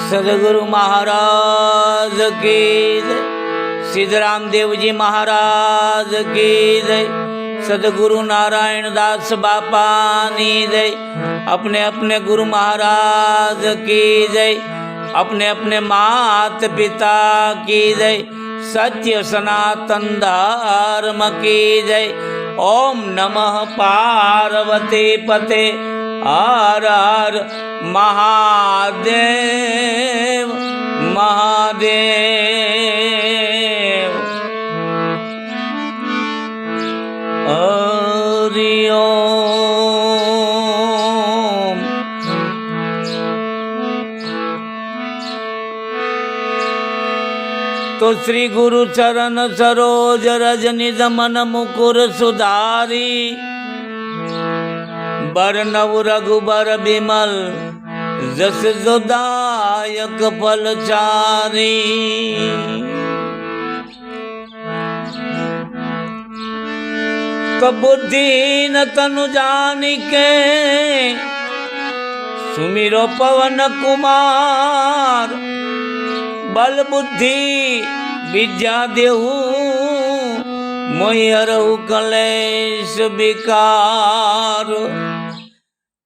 सदगुरु महाराज की जय। सिद्धराम देव जी महाराज की जय। सदगुरु नारायण दास बापानी जय। अपने अपने गुरु महाराज की जय। अपने अपने मात पिता की जय। सत्य सनातन धर्म की जय। ओम नमः पार्वती पते हर हर महादेव महादेव। हरि ओम। तो श्री गुरु चरण सरोज रज निज मन मुकुर सुधारी। बरनव रघुबर बिमल जस जोदायक फलचारी। तो बुद्धिहीन तनु जानिके सुमिरो पवन कुमार। बल बुद्धि विद्या देहु मोहि हरहु कलेश विकार।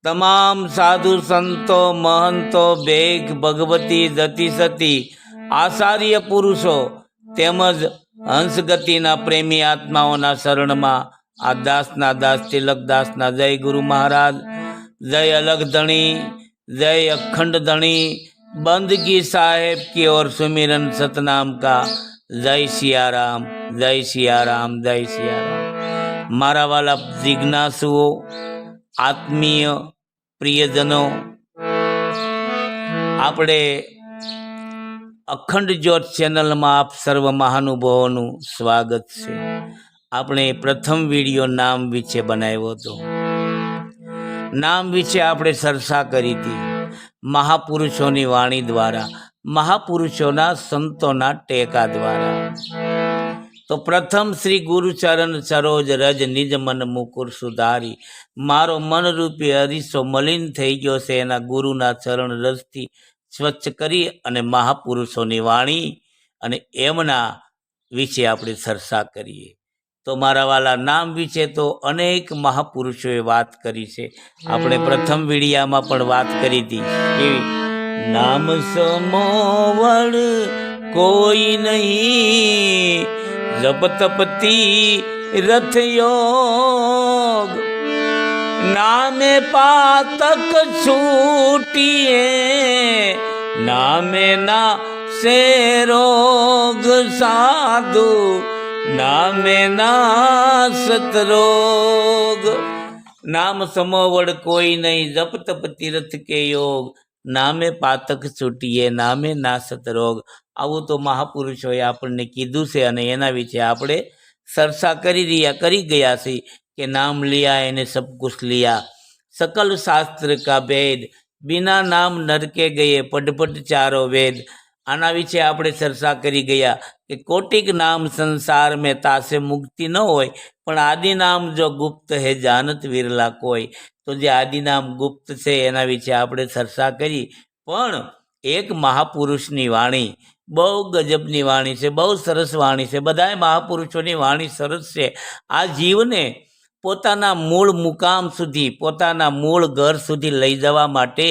तमाम साधु संतो महंतो बेग भगवती जति सती आचार्य पुरुषो તેમજ હંસગતિના પ્રેમી આત્માઓના શરણમાં આ દાસના દાસ તિલકદાસના જય ગુરુ મહારાજ, જય અલગ ધણી, જય અખંડ ધણી, बंदगी साहेब की ओर सुमिरन सतनाम का। जय सियाराम, जय सियाराम, जय सियाराम। मारा वाला जिज्ञासुओ, आत्मीय प्रियजनों, આપણે અખંડ જ્યોત ચેનલમાં આપ સર્વ મહાનુભાવોનું સ્વાગત છે। આપણે પ્રથમ વિડીયો નામ વિશે બનાવ્યો હતો। નામ વિશે આપણે ચર્ચા કરી હતી મહાપુરુષોની વાણી દ્વારા, મહાપુરુષોના સંતોના ટેકા દ્વારા। તો પ્રથમ શ્રી ગુરુચરણ સરોજ રજ નિજ મન મુકુર સુધારી। મારો મનરૂપી અરીસો મલિન થઈ ગયો છે, એના ગુરુના ચરણ રજથી સ્વચ્છ કરી અને મહાપુરુષોની વાણી અને એમના વિશે આપણે ચર્ચા કરીએ। તો મારા વાલા નામ વિશે તો અનેક મહાપુરુષોએ વાત કરી છે। આપણે પ્રથમ વિડીયામાં પણ વાત કરી હતી કેવી, નામ સમોવડ કોઈ નહીં, જપ તપતી રથ યોગ। નામે પાતક છૂટીએ, નામે ના સે રોગ સાધુ, नामे नासत रोग। नाम समोवड़ कोई नहीं, जप तप तीर्थ के योग। नामे पातक छूटीए, नामे नासत रोग। आवुं तो महापुरुषोए आपणे कीधुं छे अने एना विषे आपणे चर्चा करी गया छे कि नाम लिया एने सब कुछ लिया। सकल शास्त्र का भेद, बिना नाम नरके गए, पढ़ पढ़ चारो वेद। आना विषे आपणे चर्चा करी गया कि कोटिक नाम संसार में तासे मुक्ति न होय, पण आदि नाम जो गुप्त है जानत विरला कोई। तो जे आदि नाम गुप्त छे एना विषे आपणे चर्चा करी। पण एक महापुरुषनी वाणी बहु गजबनी वाणी छे, बहु सरस वाणी छे। बधाय महापुरुषोनी वाणी सरस छे। आ जीवने पोताना मूळ मुकाम सुधी, पोताना मूळ घर सुधी लई जवा माटे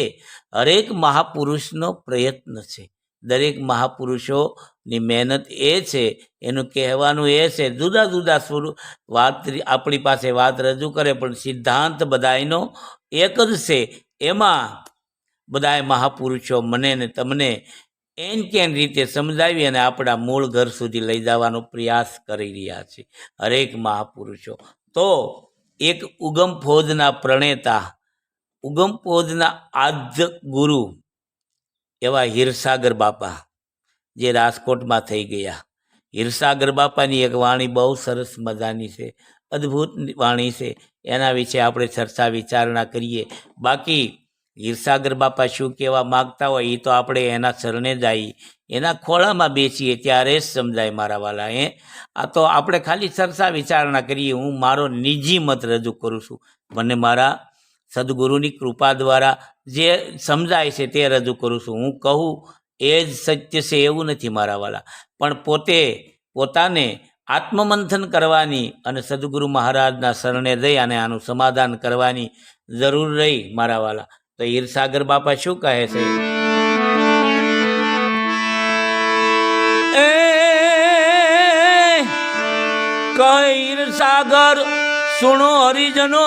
हरेक महापुरुषनो प्रयत्न छे। दरेक महापुरुषोनी मेहनत ए छे, एनुं कहेवानुं ए छे। जुदा जुदा स्वरूप वात आपणी पासे वात रजू करे पण सिद्धांत बधायनो एक ज छे। एमां बधाय महापुरुषो मने ने तमने एन केन रीते समजावी अने आपणा मूळ घर सुधी लई जवानो प्रयास करी रह्या छे हरेक महापुरुषो। तो एक उगम फौजना प्रणेता, उगम फौजना आद्य गुरु एवा हीरसागर बापा जे राजकोटमां थई गया। हीरसागर बापानी एक वाणी बहु सरस मजानी छे, अद्भुत वाणी छे। एना विषे आपणे चर्चा विचारणा करीए। बाकी हीरसागर बापा शुं कहेवा मागता होय ए तो आपणे एना चरणे जाई, एना खोळामां बेसीए त्यारे ज समजाय मारा वाला। आ तो आपणे खाली चर्चा विचारणा करीए। हूँ मारो निजी मत रजू करूं छुं। मने मारा सद्गुरुनी कृपा द्वारा जे समजाय छे ते रजू करूं छुं। हूँ कहूँ એ જ સત્ય છે એવું નથી મારા વાલા, પણ પોતાને આત્મમંથન કરવાની અને સદગુરુ મહારાજના શરણે જઈ અને આનું સમાધાન કરવાની જરૂર રહી મારા વાલા. તો હીરસાગર બાપા શું કહે છે? હીરસાગર સુણો હરિજનો,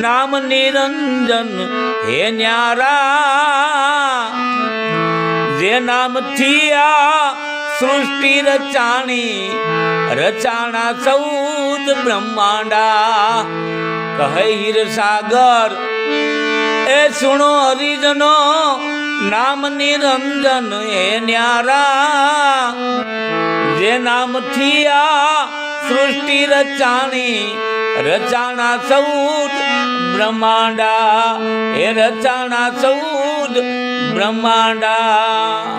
નામ નિરંજન હે ન્યારા, જે નામથી આ સૃષ્ટિ રચાણી, રચાણા ચૌદ બ્રહ્માંડા. કહે હીરસાગર એ સુણો હરિજનો, નામ નિરંજન હે ન્યારા, જે નામથી આ સૃષ્ટિ રચાણી, રચાણા ચૌદ બ્રહ્માંડા, એ રચાણા ચૌદ બ્રહ્માંડા.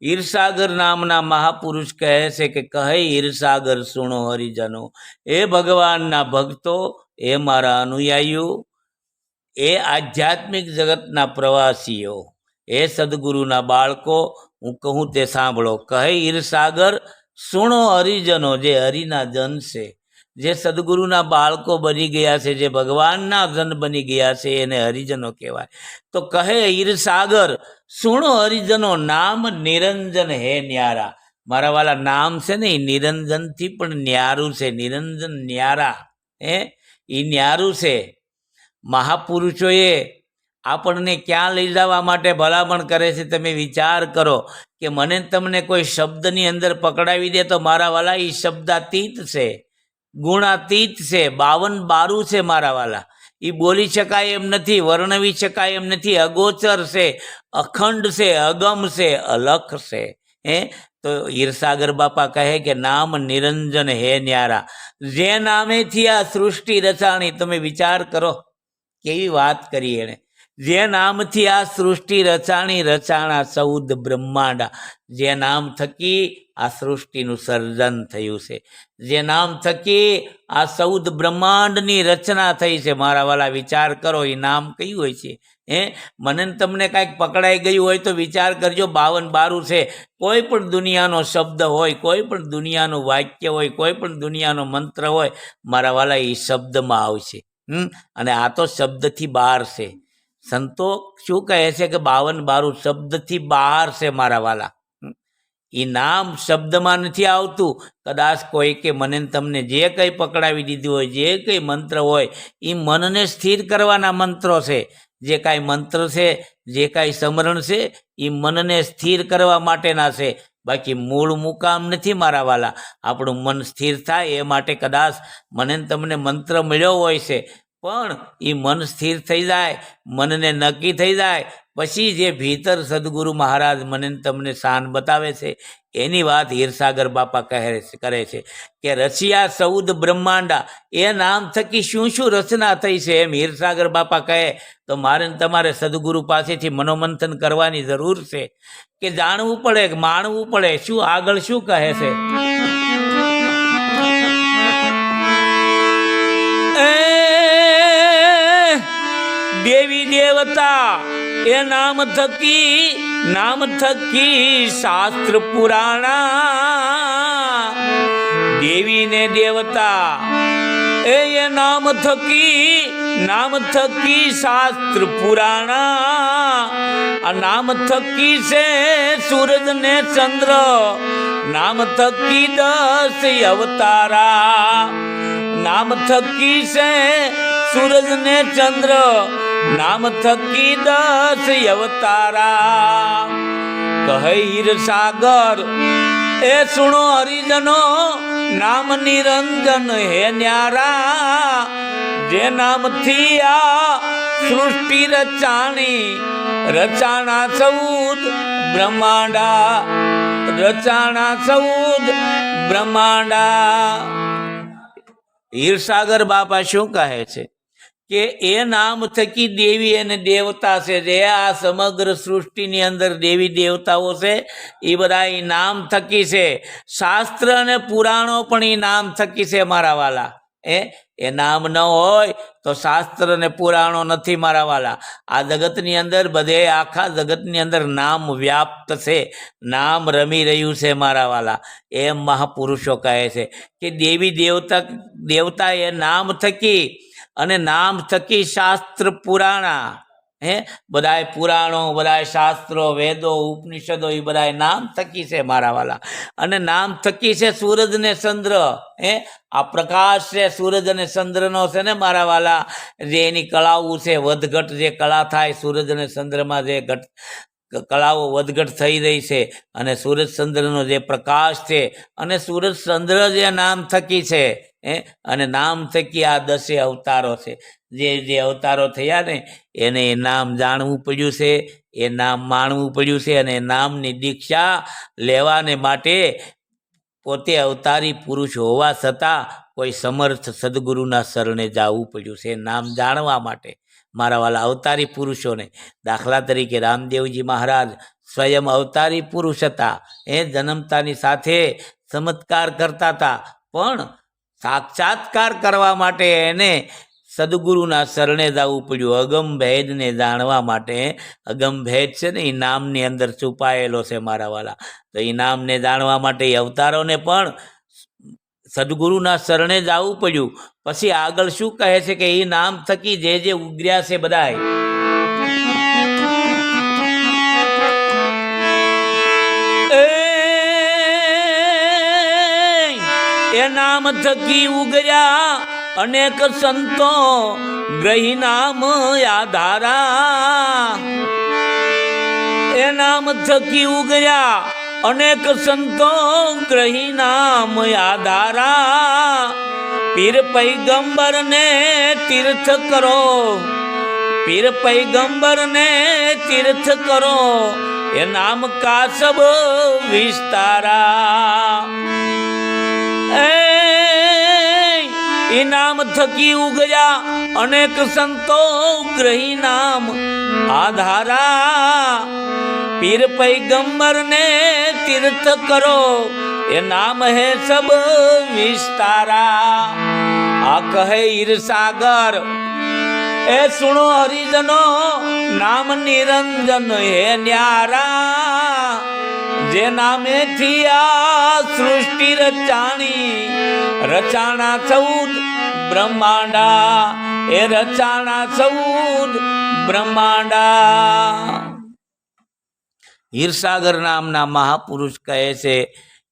હીરસાગર નામના મહાપુરુષ કહે છે કે કહે હીરસાગર સુણો હરિજનો, એ ભગવાનના ભક્તો, એ મારા અનુયાયીઓ, એ આધ્યાત્મિક જગતના પ્રવાસીઓ, એ સદગુરુના બાળકો, હું કહું તે સાંભળો. કહે હીરસાગર સુણો હરિજનો, જે હરિના જન છે, જે સદગુરુના બાળકો બની ગયા છે, જે ભગવાનના જન બની ગયા છે, એને હરિજનો કહેવાય. તો કહે હીરસાગર સુણો હરિજનો, નામ નિરંજન હે ન્યારા. મારા વાલા નામ છે ને એ નિરંજનથી પણ ન્યારું છે. નિરંજન ન્યારા, એ ન્યારું છે. મહાપુરુષોએ આપણને ક્યાં લઈ જવા માટે ભલામણ કરે છે? તમે વિચાર કરો કે મને તમને કોઈ શબ્દની અંદર પકડાવી દે તો મારા વાલા એ શબ્દાતીત છે, ગુણાતીત છે, 52 છે મારા વાલા. એ બોલી શકાય એમ નથી, વર્ણવી શકાય એમ નથી, અગોચર છે, અખંડ છે, અગમ છે, અલખ છે. તો હીરસાગર બાપા કહે કે નામ નિરંજન હે ન્યારા, જે નામેથી આ સૃષ્ટિ રચાણી. તમે વિચાર કરો કેવી વાત કરી એણે. જે નામથી આ સૃષ્ટિ રચાણી, રચાણા ચૌદ બ્રહ્માંડા. જે નામ થકી આ સૃષ્ટિનું સર્જન થયું છે, જે નામ થકી આ 14 બ્રહ્માંડની રચના થઈ છે. મારા વાલા વિચાર કરો, એ નામ કયું હોય છે? મને તમને કાંઈક પકડાઈ ગયું હોય તો વિચાર કરજો. 52 છે. કોઈ પણ દુનિયાનો શબ્દ હોય, કોઈ પણ દુનિયાનું વાક્ય હોય, કોઈ પણ દુનિયાનો મંત્ર હોય, મારા વાલા એ શબ્દમાં આવશે. અને આ તો શબ્દથી બહાર છે. સંતો શું કહે છે કે 52 શબ્દથી બહાર છે મારા વાલા. એ નામ શબ્દમાં નથી આવતું. કદાચ કોઈ કે મને તમને જે કંઈ પકડાવી દીધું હોય, જે કંઈ મંત્ર હોય, એ મનને સ્થિર કરવાના મંત્રો છે. જે કાંઈ મંત્ર છે, જે કાંઈ સમરણ છે, એ મનને સ્થિર કરવા માટેના છે. બાકી મૂળ મુકામ નથી મારા વાલા. આપણું મન સ્થિર થાય એ માટે કદાચ મને તમને મંત્ર મળ્યો હોય છે, પણ એ મન સ્થિર થઈ જાય, મનને નક્કી થઈ જાય, પછી જે ભીતર સદગુરુ મહારાજ મને તમને શાન બતાવે છે, એની વાત હીરસાગર બાપા કરે છે કે રચિયા 14 બ્રહ્માંડા. એ નામ થકી શું શું રચના થઈ છે એમ હીરસાગર બાપા કહે. તો મારે તમારે સદગુરુ પાસેથી મનોમંથન કરવાની જરૂર છે, કે જાણવું પડે, માણવું પડે, શું આગળ શું કહે છે. દેવી દેવતા એ નામ થકી શાસ્ત્ર પુરાણા. દેવી ને દેવતા એ નામ થકી શાસ્ત્ર પુરાણા. આ નામ થકી છે સૂરજ ને ચંદ્ર, નામ થકી 10 અવતારા. નામ થકી છે સૂરજ ને ચંદ્ર, નામ થકી 10 અવતારા. કહે હીરસાગર એ સુણો હરિજનો, નામ નિરંજન હે ન્યારા. જે નામથી આ સૃષ્ટિ રચાણી, રચાણા 14 બ્રહ્માંડા, રચાણા 14 બ્રહ્માંડા. હીરસાગર બાપા શું કહે છે કે એ નામ થકી દેવી અને દેવતા છે, જે આ સમગ્ર સૃષ્ટિની અંદર દેવી દેવતાઓ છે, એ બધા એ નામ થકી છે. શાસ્ત્ર અને પુરાણો પણ એ નામ થકી છે મારા વાલા. એ નામ ન હોય તો શાસ્ત્ર ને પુરાણો નથી મારા વાલા. આ જગતની અંદર બધે આખા જગતની અંદર નામ વ્યાપ્ત છે, નામ રમી રહ્યું છે મારા વાલા. એમ મહાપુરુષો કહે છે કે દેવી દેવતા એ નામ થકી અને નામ થકી શાસ્ત્ર પુરાણા બધાય પુરાણો, બધાય શાસ્ત્રો, વેદો, ઉપનિષદો એ બધાય નામ થકી છે મારા વાલા. અને નામ થકી છે સૂરજ ને ચંદ્ર. આ પ્રકાશ છે સૂરજ અને ચંદ્રનો છે ને મારા વાલા. જે એની કળાઓ છે, વધઘટ જે કળા થાય સૂરજ અને ચંદ્રમાં, જે કળાઓ વધઘટ થઈ રહી છે, અને સૂરજ ચંદ્રનો જે પ્રકાશ છે, અને સૂરજ ચંદ્ર જે નામ થકી છે, અને નામ થકી આ 10 અવતારો છે. જે અવતારો થયા ને એને એ નામ જાણવું પડ્યું છે, એ નામ માણવું પડ્યું છે, અને નામની દીક્ષા લેવાને માટે પોતે અવતારી પુરુષ હોવા છતાં કોઈ સમર્થ સદગુરુના શરણે જવું પડ્યું છે નામ જાણવા માટે મારા વાલા અવતારી પુરુષોને. દાખલા તરીકે રામદેવજી મહારાજ સ્વયં અવતારી પુરુષ હતા. એ જન્મતાની સાથે ચમત્કાર કરતા હતા, પણ સાક્ષાત્કાર કરવા માટે એને સદગુરુના શરણે જવું પડ્યું. અગમ ભેદને જાણવા માટે. અગમ ભેદ છે ને એ નામની અંદર છુપાયેલો છે મારા વાલા. તો એ નામને જાણવા માટે એ અવતારોને પણ સદગુરુના શરણે જવું પડ્યું. પછી આગળ શું કહે છે કે એ નામ થકી જે ઉગર્યા છે બધાય, એ નામ થકી ઉગર્યા અનેક સંતો ગ્રહી નામ આધારા. એ નામ થકી ઉગર્યા અનેક સંતો ગ્રહી નામ આધારા. પીર પૈગંબર ને તીર્થ કરો, પીર પૈગંબર ને તીર્થ કરો, એ નામ કા સબ વિસ્તારા. એ નામ થકી ઉગર્યા અનેક સંતો ગ્રહી નામ આધારા. પીર પૈગંબર ને તીર્થ કરો, એ નામ હે સબ વિસ્તારા. આ કહે ઈરસાગર, એ સુણો હરિજનો, નામ નિરંજન હે ન્યારા. જે નામેથી આ સૃષ્ટિ રચાણી, રચાણા 14 બ્રહ્માંડા. એ રચાણા 14 બ્રહ્માંડા. હીરસાગર નામના મહાપુરુષ કહે છે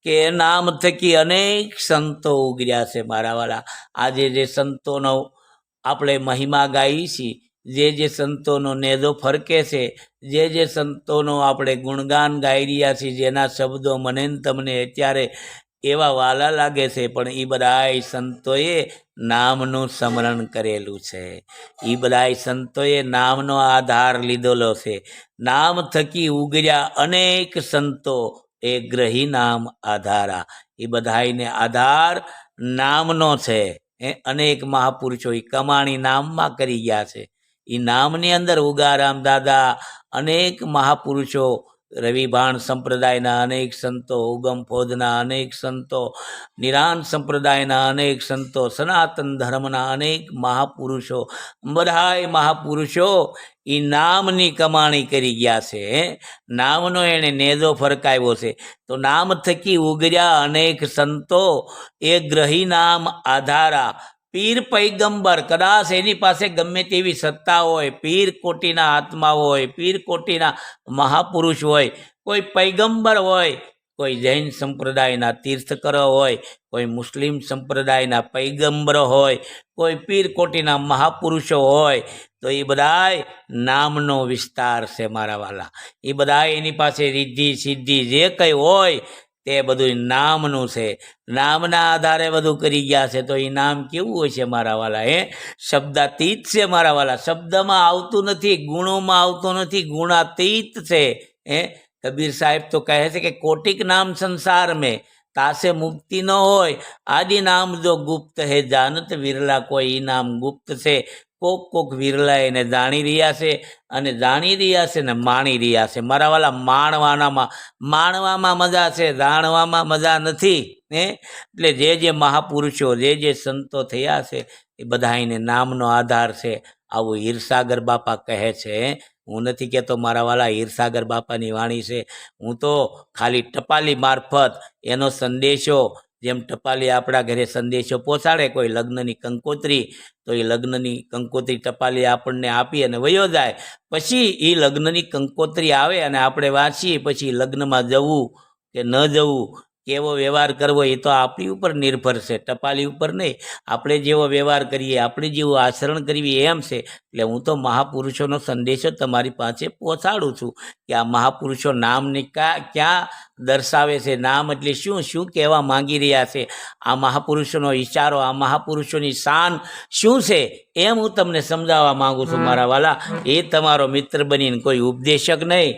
કે નામ થકી અનેક સંતો ઉગર્યા છે મારા વાલા. આજે જે સંતોનો આપણે મહિમા ગાઈ છીએ, જે સંતોનો નેદો ફરકે છે, જે સંતોનો આપણે ગુણગાન ગાઈ રહ્યા છીએ, જેના શબ્દો મને તમને અત્યારે એવા વાલા લાગે છે, પણ એ બધાય સંતોએ નામનું સ્મરણ કરેલું છે. એ બધાય સંતોએ નામનો આધાર લીધેલો છે. નામ થકી ઉગર્યા અનેક સંતો, એ ગ્રહી નામ આધારા. એ બધાયને આધાર નામનો છે. અનેક મહાપુરુષો એ કમાણી નામમાં કરી ગયા છે. એ નામની અંદર ઉગારામ દાદા, અનેક મહાપુરુષો, રવિભાણ સંપ્રદાયના અનેક સંતો, ઉગમ ફોજના અનેક સંતો, નિરાન સંપ્રદાયના અનેક સંતો, સનાતન ધર્મના અનેક મહાપુરુષો, બધાય મહાપુરુષો એ નામની કમાણી કરી ગયા છે. નામનો એણે નેદો ફરકાવ્યો છે. તો નામ થકી ઉગર્યા અનેક સંતો, એ ગ્રહી નામ આધારા. પીર પૈગંબર, કદાચ એની પાસે ગમે તેવી સત્તા હોય, પીર કોટીના આત્મા હોય, પીર કોટીના મહાપુરુષ હોય, કોઈ પૈગંબર હોય, કોઈ જૈન સંપ્રદાયના તીર્થકરો હોય, કોઈ મુસ્લિમ સંપ્રદાયના પૈગંબરો હોય, કોઈ પીર કોટીના મહાપુરુષો હોય, તો એ બધાય નામનો વિસ્તાર છે મારા વાલા. એ બધાય એની પાસે રિદ્ધિ સિદ્ધિ જે કંઈ હોય તે બધું નામનું છે. નામના આધારે બધું કરી ગયા છે. તો એ નામ કેવું હોય છે મારા વાલા? શબ્દાતીત છે મારા વાલા. શબ્દમાં આવતું નથી, ગુણોમાં આવતું નથી, ગુણાતીત છે. કબીર સાહેબ તો કહે છે કે કોટિક નામ સંસાર મેં, તાસે મુક્તિ ન હોય. આદિ નામ જો ગુપ્ત હે જાનત વિરલા કોઈ. નામ ગુપ્ત છે, કોક વિરલા એને જાણી રહ્યા છે અને જાણી રહ્યા છે ને માણી રહ્યા છે. મારા વાલા માણવામાં મજા છે, જાણવામાં મજા નથી. એટલે જે મહાપુરુષો જે સંતો થયા છે એ બધાને નામનો આધાર છે. આવું હીરસાગર બાપા કહે છે. હું નથી કહેતો મારા વાલા હીરસાગર બાપાની વાણી છે. હું તો ખાલી ટપાલી મારફત એનો સંદેશો, જેમ ટપાલી આપણા ઘરે સંદેશો પહોંચાડે કોઈ લગ્નની કંકોત્રી, તો એ લગ્નની કંકોત્રી ટપાલી આપણને આપી અને વયો જાય. પછી એ લગ્નની કંકોત્રી આવે અને આપણે વાંચીએ, પછી લગ્નમાં જવું કે ન જવું, કેવો વ્યવહાર કરવો એ તો આપણી ઉપર નિર્ભર છે, ટપાલી ઉપર નહીં. આપણે જેવો વ્યવહાર કરીએ, આપણે જેવું આચરણ કરીએ એમ છે. એટલે હું તો મહાપુરુષોનો સંદેશો તમારી પાસે પહોંચાડું છું કે આ મહાપુરુષો નામને ક્યાં દર્શાવે છે, નામ એટલે શું શું કહેવા માંગી રહ્યા છે, આ મહાપુરુષોનો વિચારો, આ મહાપુરુષોની શાન શું છે, એમ હું તમને સમજાવવા માંગુ છું મારા વાલા. એ તમારો મિત્ર બનીને કોઈ ઉપદેશક નહીં,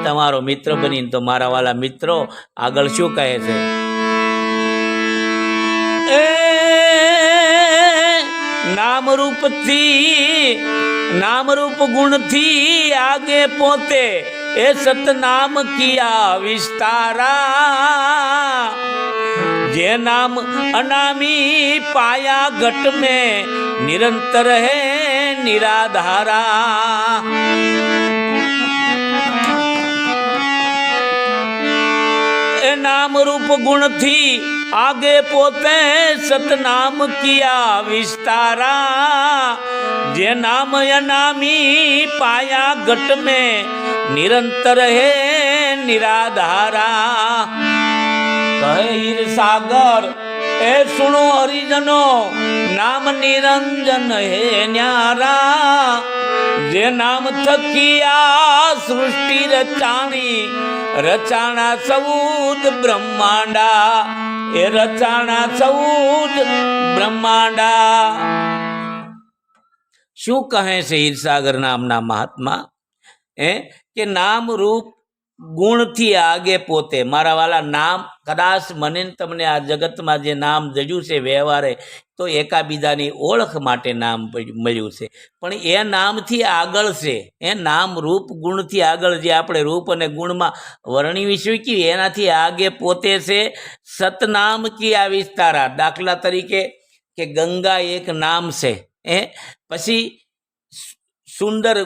તમારો મિત્ર બનીને. તો મારા વાલા મિત્રો આગળ શું કહે છે? નામરૂપ ગુણથી આગે પોતે એ સતનામ કિયા વિસ્તારા. જે નામ અનામી પાયા ઘટ में निरंतर है निराधारा. नाम रूप गुण थी आगे पोते सतनाम किया विस्तारा. जे नाम अनामी पाया घट में निरंतर है निराधारा. कहे हीरसागर ए सुनो हरिजनो नाम निरंजन है न्यारा. जे नाम थकिया सृष्टि रचाणा चौद ब्रह्मांडा. ए रचाणा चौद ब्रह्मांडा. શું કહે છે હીરસાગર નામના મહાત્મા? કે નામ રૂપ ગુણથી આગે પોતે. મારા વાલા નામ કદાચ મને તમને આ જગતમાં જે નામ જડ્યું છે વ્યવહારે, તો એકાબીજાની ઓળખ માટે નામ મળ્યું છે, પણ એ નામથી આગળ છે. એ નામ રૂપ ગુણથી આગળ, જે આપણે રૂપ અને ગુણમાં વર્ણવી શીખ્યું એનાથી આગે પોતે છે. સતનામ કી આ વિસ્તારા. દાખલા તરીકે કે ગંગા એક નામ છે, પછી સુંદર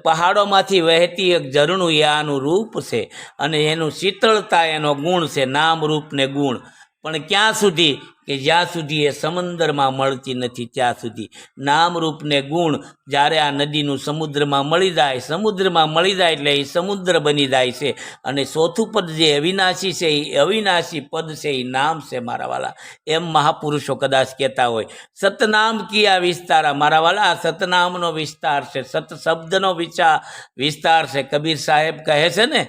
પહાડોમાંથી વહેતી એક ઝરણું એ આનું રૂપ છે, અને એનું શીતળતા એનો ગુણ છે, નામ રૂપ ને ગુણ. પણ ક્યાં સુધી? કે જ્યાં સુધી એ સમુદ્રમાં મળતી નથી ત્યાં સુધી. નામ રૂપ ને ગુણ જ્યારે આ નદીનું સમુદ્રમાં મળી જાય એટલે એ સમુદ્ર બની જાય છે. અને ચોથું પદ જે અવિનાશી છે એ અવિનાશી પદ છે, એ નામ છે મારા વાલા. એમ મહાપુરુષો કદાચ કહેતા હોય. સતનામ કિયા વિસ્તારા. મારા વાલા આ સતનામનો વિસ્તાર છે, સત શબ્દનો વિસ્તાર છે. કબીર સાહેબ કહે છે ને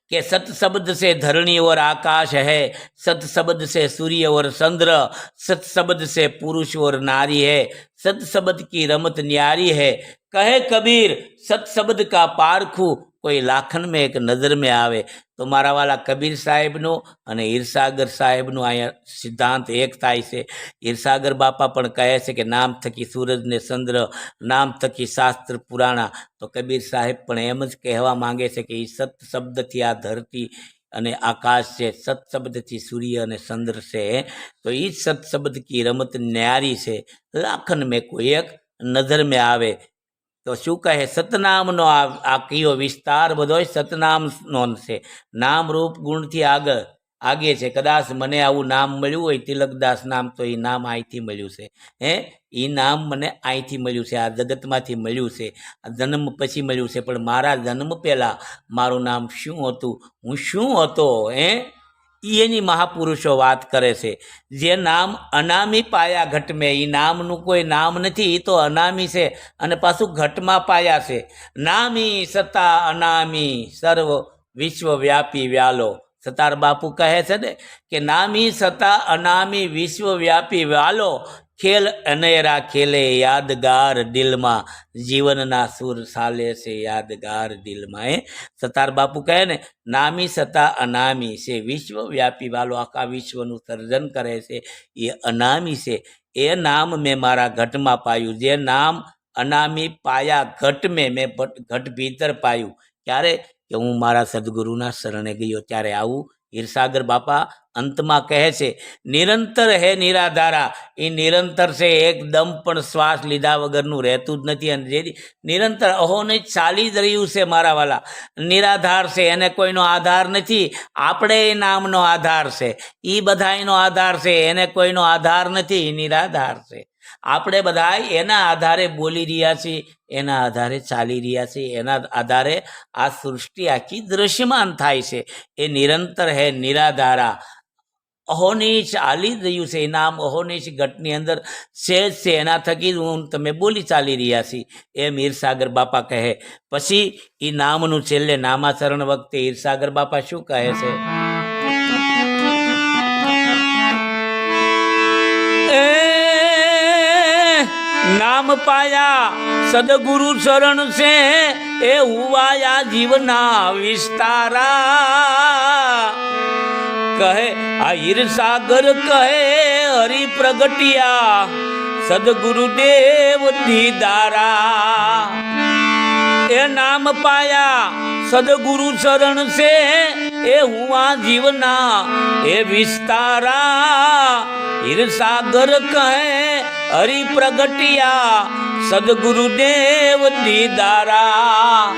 कि सत शब्द से धरणी और आकाश है, सत शब्द से सूर्य और चंद्र, सत शब्द से पुरुष और नारी है, सत शब्द की रमत न्यारी है. कहे कबीर सत शब्द का पारखू कोई लाखन में एक नजर में आवे. तो मारा वाला कबीर साहेबनो અને હીરસાગર સાહેબનો અહીંયા સિદ્ધાંત એક થાય છે. હીરસાગર બાપા પણ કહે છે કે નામ થકી સૂરજ ને ચંદ્ર, નામ થકી શાસ્ત્ર પુરાણા. તો કબીર સાહેબ પણ એમ જ કહેવા માંગે છે કે એ સત શબ્દથી આ ધરતી અને આકાશ છે, સત શબ્દથી સૂર્ય અને ચંદ્ર છે. તો એ સત શબ્દ કી રમત ન્યારી છે, લાખન મેં કોઈ એક નજર મેં આવે. તો શું કહે? સતનામનો આ કયો વિસ્તાર બધો સતનામનો છે. નામ રૂપ ગુણથી આગે છે. કદાચ મને આવું નામ મળ્યું હોય, તિલકદાસ નામ, તો એ નામ અહીંથી મળ્યું છે. એ નામ મને અહીંથી મળ્યું છે, આ જગતમાંથી મળ્યું છે, આ જન્મ પછી મળ્યું છે. પણ મારા જન્મ પહેલાં મારું નામ શું હતું, હું શું હતો, એની મહાપુરુષો વાત કરે છે. જે નામ અનામી પાયા ઘટ મેં, એ નામનું કોઈ નામ નથી, એ તો અનામી છે અને પાછું ઘટમાં પાયા છે. નામી સતા અનામી સર્વ વિશ્વવ્યાપી વ્યાલો. સતાર બાપુ કહે છે ને કે નામી સતા અનામી વિશ્વવ્યાપી વ્યાલો. ખેલ અનેરા ખેલે યાદગાર દિલમાં, જીવનના સુર સાલે છે યાદગાર દિલમાં. સતાર બાપુ કહે ને નામી સતા અનામી છે, વિશ્વવ્યાપી વાલો, આખા વિશ્વનું સર્જન કરે છે એ અનામી છે. એ નામ મેં મારા ઘટમાં પાયું. જે નામ અનામી પાયા ઘટ મેં ઘટ ભીતર પાયું. ક્યારે? કે હું મારા સદગુરુના શરણે ગયો ત્યારે. આવું હીરસાગર બાપા અંતમાં કહે છે. નિરંતર હે નિરાધારા. એ નિરંતર છે, એકદમ પણ શ્વાસ લીધા વગરનું રહેતું જ નથી. અને જે નિરંતર અહોને ચાલી જ રહ્યું છે મારા વાલા. નિરાધાર છે, એને કોઈનો આધાર નથી. આપણે એ નામનો આધાર છે, એ બધાનો આધાર છે, એને કોઈનો આધાર નથી. નિરાધાર છે. આપણે બધા એના આધારે બોલી રહ્યા છીએ, એના આધારે ચાલી રહ્યા છીએ, એના આધારે આ સૃષ્ટિ આખી દ્રશ્યમાન થાય છે. એ નિરંતર હે નિરાધારા. અહોનિશ ચાલી જ રહ્યું છે. એ નામ અહોનિશ ઘટની અંદર છે જ છે. એના થકી હું તમે બોલી ચાલી રહ્યા છીએ એમ હીરસાગર બાપા કહે. પછી એ નામનું છેલ્લે નામાચરણ વખતે હીરસાગર બાપા શું કહે છે? નામ પાયા સદગુરુ શરણ છે, એ હુવાયા જીવના વિસ્તારા. કહે આ હીરસાગર કહે હરિ પ્રગટિયા સદગુરુદેવ દીદારા. એ નામ પાયા સદગુરુ શરણ છે, એ હુવા જીવના એ વિસ્તારા. હીરસાગર કહે હરિ પ્રગટિયા સદગુરુદેવ દીદારા.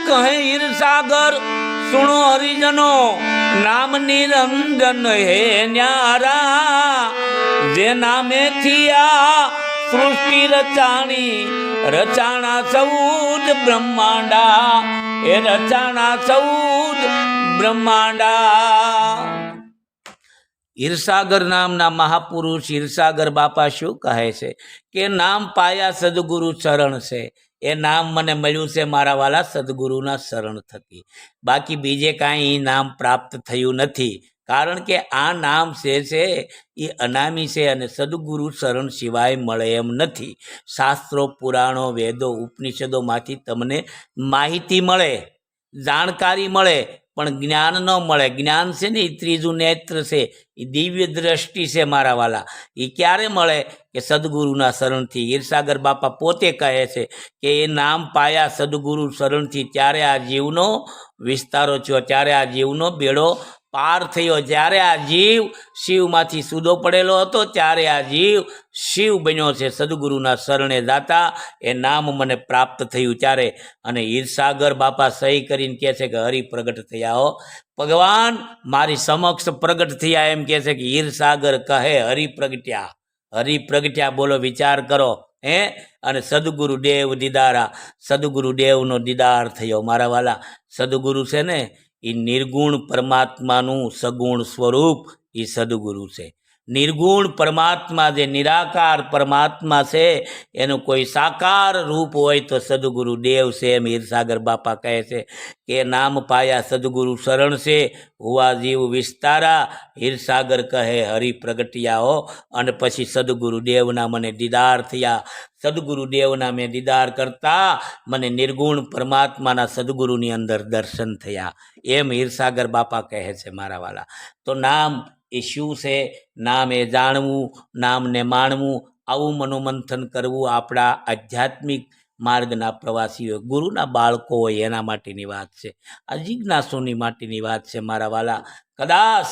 કહે હીરસાગર સુણો હરિજનો, નામ નિરંજન હે ન્યારા. જે નામેથી આ સૃષ્ટિ રચાણી, રચાણા 14 બ્રહ્માંડા. એ રચાણા 14 બ્રહ્માંડા. હીરસાગર નામના મહાપુરુષ હીરસાગર બાપા શું કહે છે? કે નામ પાયા સદગુરુ શરણ છે. એ નામ મને મળ્યું છે મારા વાલા સદગુરુના શરણ થકી. બાકી બીજે કાંઈ નામ પ્રાપ્ત થયું નથી. કારણ કે આ નામ છે એ અનામી છે અને સદગુરુ શરણ સિવાય મળે એમ નથી. શાસ્ત્રો, પુરાણો, વેદો, ઉપનિષદોમાંથી તમને માહિતી મળે, જાણકારી મળે, પણ જ્ઞાન ન મળે. જ્ઞાન છે ને એ ત્રીજું નેત્ર છે, એ દિવ્ય દ્રષ્ટિ છે મારા વાલા. એ ક્યારે મળે? કે સદગુરુના શરણથી. હીરસાગર બાપા પોતે કહે છે કે એ નામ પાયા સદગુરુ શરણથી. ત્યારે આ જીવનો વિસ્તારો થયો, ત્યારે આ જીવનો બેડો પાર થયો. જ્યારે આ જીવ શિવમાંથી સૂદો પડેલો હતો, ત્યારે આ જીવ શિવ બન્યો છે. સદગુરુના શરણે દાતા એ નામ મને પ્રાપ્ત થયું ત્યારે. અને હીરસાગર બાપા સહી કરીને કહે છે કે હરિ પ્રગટ થયા હો, ભગવાન મારી સમક્ષ પ્રગટ થયા. એમ કહે છે કે હીરસાગર કહે હરિ પ્રગટ્યા. હરિ પ્રગટ્યા, બોલો વિચાર કરો. અને સદગુરુદેવ દીદારા. સદગુરુદેવનો દીદાર થયો મારા વાલા. સદગુરુ છે ને એ નિર્ગુણ પરમાત્માનું સગુણ સ્વરૂપ એ સદગુરુ છે. નિર્ગુણ પરમાત્મા, જે નિરાકાર પરમાત્મા છે, એનું કોઈ સાકાર રૂપ હોય તો સદગુરુ દેવ છે. એમ હીરસાગર બાપા કહે છે કે નામ પાયા સદગુરુ શરણ છે, હુવા જીવ વિસ્તારા. હીરસાગર કહે હરિ પ્રગટિયા હો. અને પછી સદગુરુ દેવના મને દીદાર થયા. સદગુરુદેવના મેં દીદાર કરતા મને નિર્ગુણ પરમાત્માના સદગુરુની અંદર દર્શન થયા. એમ હીરસાગર બાપા કહે છે મારા વાલા. તો નામ એ શું છે? નામ એ જાણવું, નામને માણવું, આવું મનોમંથન કરવું આપણા આધ્યાત્મિક માર્ગના પ્રવાસીઓ, ગુરુના બાળકો હોય એના માટેની વાત છે. આ જિજ્ઞાસુની માટેની વાત છે મારા વાલા. કદાચ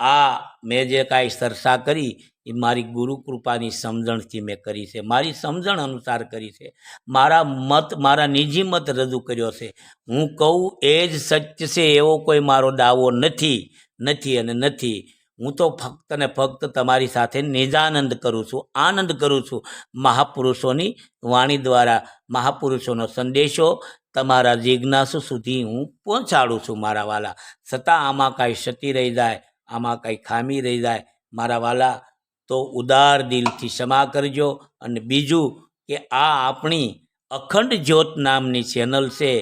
આ મેં જે કાંઈ ચર્ચા કરી એ મારી ગુરુ કૃપાની સમજણથી મેં કરી છે, મારી સમજણ અનુસાર કરી છે, મારા નિજી મત રજૂ કર્યો છે. હું કહું એ જ સત્ય છે એવો કોઈ મારો દાવો નથી. હું તો ફક્ત ને ફક્ત તમારી સાથે નિજાનંદ કરું છું, આનંદ કરું છું. મહાપુરુષોની વાણી દ્વારા મહાપુરુષોનો સંદેશો તમારા જિજ્ઞાસુ સુધી હું પહોંચાડું છું મારા વાલા. છતાં આમાં કાંઈ ક્ષતિ રહી જાય, આમાં કાંઈ ખામી રહી જાય મારા વાલા, તો ઉદાર દિલથી ક્ષમા કરજો. અને બીજું કે આ આપણી અખંડ જ્યોત નામની ચેનલ છે,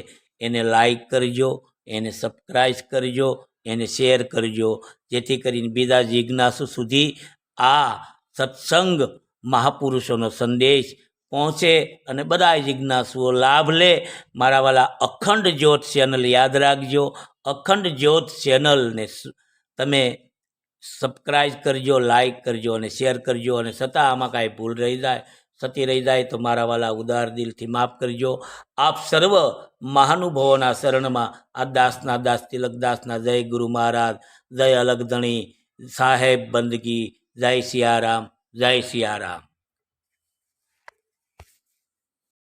એને લાઈક કરજો, એને સબસ્ક્રાઈબ કરજો, એને શેર કરજો, જેથી કરીને બીજા જિજ્ઞાસુ સુધી આ સત્સંગ મહાપુરુષોનો સંદેશ પહોંચે અને બધા જિજ્ઞાસુઓ લાભ લે. મારા વાલા અખંડ જ્યોત ચેનલ યાદ રાખજો. અખંડ જ્યોત ચેનલને તમે સબસ્ક્રાઈબ કરજો, લાઈક કરજો અને શેર કરજો. અને છતાં આમાં કાંઈ ભૂલ થતી રહી જાય તો મારા વાલા ઉદાર દિલથી માફ કરજો. આપ સર્વ મહાનુભાવોના શરણમાં આ દાસના દાસ તિલકદાસના જય ગુરુ મહારાજ, જય અલગધણી સાહેબ બંદગી, જય સિયારામ, જય સિયારામ.